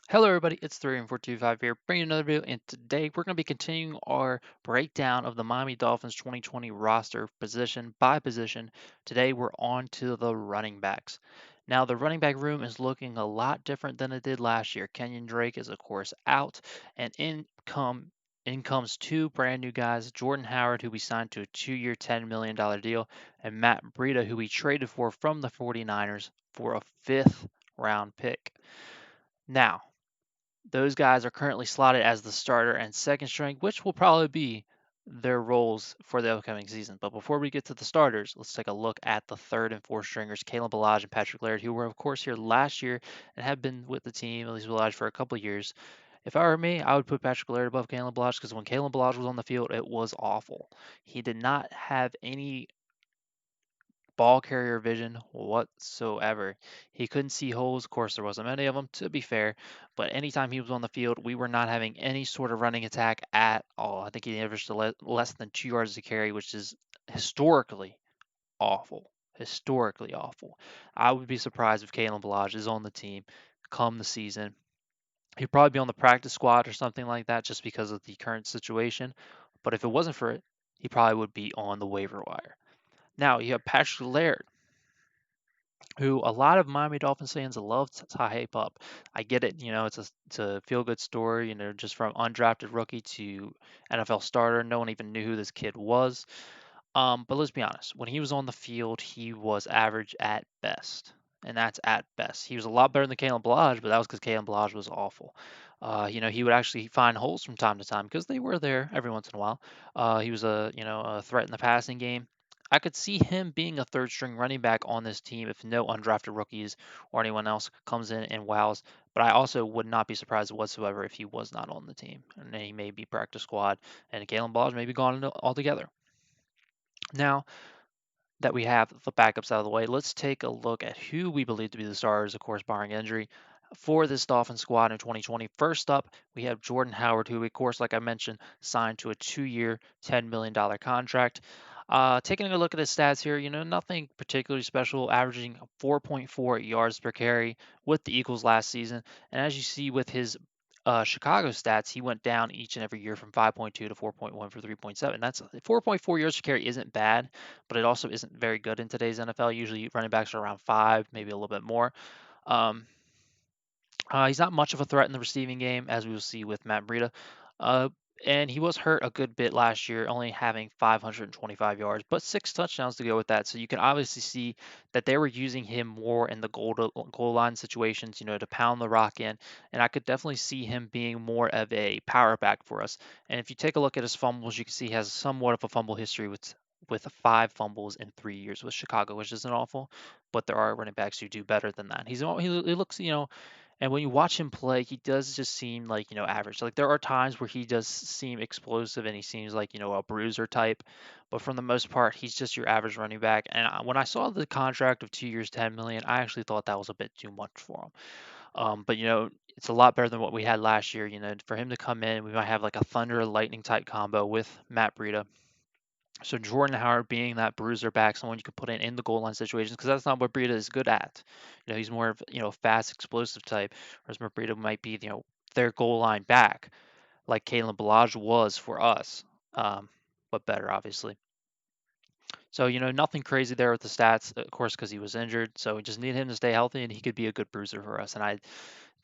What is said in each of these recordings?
Hello everybody, it's 3425 here, bringing another video, and today we're going to be continuing our breakdown of the Miami Dolphins 2020 roster position by position. Today we're on to the running backs. Now the running back room is looking a lot different than it did last year. Kenyon Drake is of course out, and in comes two brand new guys, Jordan Howard, who we signed to a 2-year $10 million deal, and Matt Breida, who we traded for from the 49ers for a fifth round pick. Now, those guys are currently slotted as the starter and second string, which will probably be their roles for the upcoming season. But before we get to the starters, let's take a look at the third and fourth stringers, Kalen Ballage and Patrick Laird, who were, of course, here last year and have been with the team, at least Ballage, for a couple of years. If I were me, I would put Patrick Laird above Kalen Ballage because when Kalen Ballage was on the field, it was awful. He did not have any ball carrier vision whatsoever. He couldn't see holes. Of course, there wasn't many of them, to be fair, but anytime he was on the field, we were not having any sort of running attack at all. I think he averaged less than 2 yards to carry, which is historically awful. Historically awful. I would be surprised if Kalen Balaj is on the team come the season. He'd probably be on the practice squad or something like that just because of the current situation. But if it wasn't for it, he probably would be on the waiver wire. Now you have Patrick Laird, who a lot of Miami Dolphins fans love to hype up. I get it, it's a feel good story, just from undrafted rookie to NFL starter. No one even knew who this kid was. But let's be honest, when he was on the field, he was average at best. And that's at best. He was a lot better than Kalen Balaj, but that was because Kalen Balaj was awful. He would actually find holes from time to time because they were there every once in a while. He was a threat in the passing game. I could see him being a third string running back on this team if no undrafted rookies or anyone else comes in and wows. But I also would not be surprised whatsoever if he was not on the team. And he may be practice squad and Kalen Balaj may be gone altogether. Now, that we have the backups out of the way, let's take a look at who we believe to be the starters, of course, barring injury, for this Dolphins squad in 2020. First up, we have Jordan Howard, who, of course, like I mentioned, signed to a 2-year, $10 million contract. Taking a look at his stats here, nothing particularly special, averaging 4.4 yards per carry with the Eagles last season. And as you see with his Chicago stats, he went down each and every year from 5.2 to 4.1 for 3.7. That's 4.4 yards per carry isn't bad, but it also isn't very good in today's NFL. Usually running backs are around 5, maybe a little bit more. Um, he's not much of a threat in the receiving game, as we will see with Matt Breida. Uh, and he was hurt a good bit last year, only having 525 yards, but 6 touchdowns to go with that. So you can obviously see that they were using him more in the goal line situations, to pound the rock in. And I could definitely see him being more of a power back for us. And if you take a look at his fumbles, you can see he has somewhat of a fumble history with 5 fumbles in 3 years with Chicago, which isn't awful, but there are running backs who do better than that. He looks, and when you watch him play, he does just seem like, average. Like there are times where he does seem explosive and he seems like, a bruiser type, but for the most part, he's just your average running back. And when I saw the contract of 2 years, 10 million, I actually thought that was a bit too much for him. But it's a lot better than what we had last year. For him to come in, we might have like a thunder lightning type combo with Matt Breida. So Jordan Howard being that bruiser back, someone you could put in the goal line situations, because that's not what Breida is good at. He's more of fast, explosive type, whereas Breida might be their goal line back, like Kalen Balaj was for us, but better obviously. So nothing crazy there with the stats, of course, because he was injured. So we just need him to stay healthy, and he could be a good bruiser for us. And I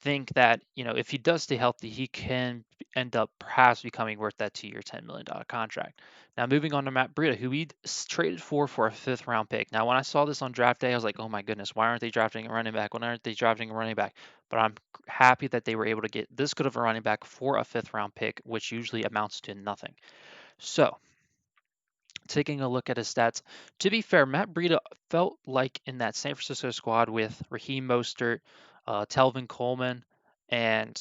think that if he does stay healthy, he can end up perhaps becoming worth that 2-year, $10 million contract. Now, moving on to Matt Breida, who we traded for a fifth round pick. Now, when I saw this on draft day, I was like, oh my goodness, why aren't they drafting a running back? Why aren't they drafting a running back? But I'm happy that they were able to get this good of a running back for a fifth round pick, which usually amounts to nothing. So, taking a look at his stats, to be fair, Matt Breida felt like in that San Francisco squad with Raheem Mostert, Telvin Coleman, and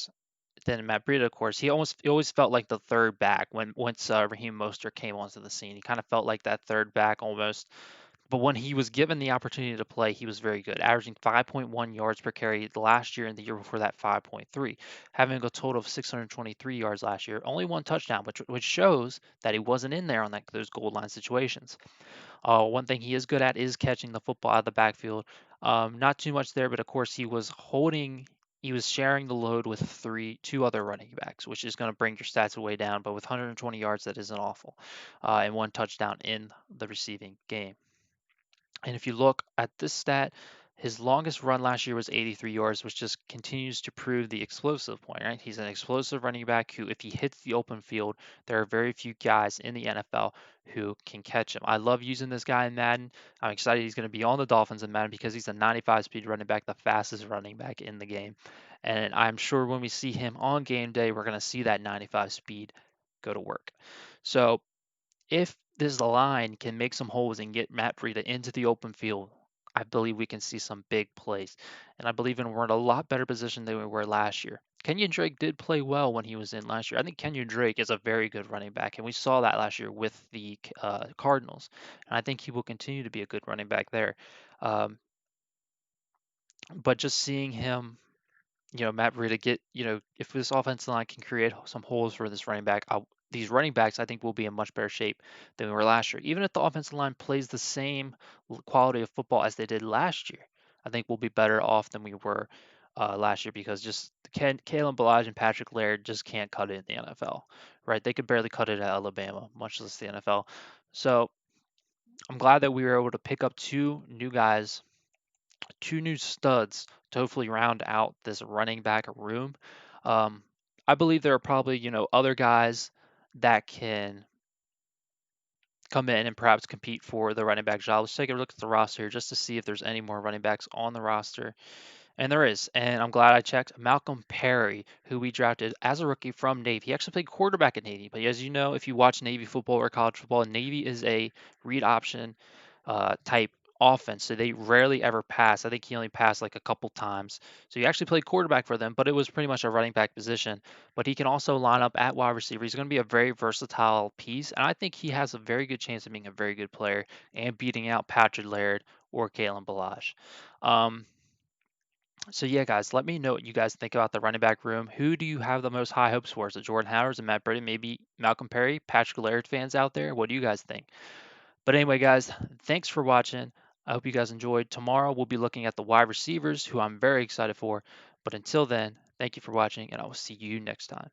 then Matt Breida, of course, he always felt like the third back once Raheem Mostert came onto the scene. He kind of felt like that third back almost. But when he was given the opportunity to play, he was very good, averaging 5.1 yards per carry last year and the year before that 5.3, having a total of 623 yards last year, only one touchdown, which shows that he wasn't in there on those goal line situations. One thing he is good at is catching the football out of the backfield. Not too much there, but of course he was holding he was sharing the load with two other running backs, which is going to bring your stats way down. But with 120 yards, that isn't awful, and one touchdown in the receiving game. And if you look at this stat, his longest run last year was 83 yards, which just continues to prove the explosive point, right? He's an explosive running back who, if he hits the open field, there are very few guys in the NFL who can catch him. I love using this guy in Madden. I'm excited he's going to be on the Dolphins in Madden because he's a 95 speed running back, the fastest running back in the game. And I'm sure when we see him on game day, we're going to see that 95 speed go to work. So if this line can make some holes and get Matt Breida into the open field, I believe we can see some big plays. And I believe we're in a lot better position than we were last year. Kenyon Drake did play well when he was in last year. I think Kenyon Drake is a very good running back, and we saw that last year with the Cardinals. And I think he will continue to be a good running back there. Um, but just seeing him, Matt Breida get, if this offensive line can create some holes for this running back, these running backs I think will be in much better shape than we were last year. Even if the offensive line plays the same quality of football as they did last year, I think we'll be better off than we were last year because just Kalen Ballage and Patrick Laird just can't cut it in the NFL, right? They could barely cut it at Alabama, much less the NFL. So I'm glad that we were able to pick up two new studs to hopefully round out this running back room. Um, I believe there are probably, other guys that can come in and perhaps compete for the running back job. Let's take a look at the roster here just to see if there's any more running backs on the roster. And there is, and I'm glad I checked. Malcolm Perry, who we drafted as a rookie from Navy. He actually played quarterback at Navy, but as you know, if you watch Navy football or college football, Navy is a read option type offense, so they rarely ever pass. I think he only passed like a couple times. So he actually played quarterback for them, but it was pretty much a running back position. But he can also line up at wide receiver. He's going to be a very versatile piece, and I think he has a very good chance of being a very good player and beating out Patrick Laird or Kalen Ballage. So yeah, guys, let me know what you guys think about the running back room. Who do you have the most high hopes for? Is it Jordan Howard and Matt Breida? Maybe Malcolm Perry, Patrick Laird fans out there? What do you guys think? But anyway, guys, thanks for watching. I hope you guys enjoyed. Tomorrow we'll be looking at the wide receivers, who I'm very excited for. But until then, thank you for watching, and I will see you next time.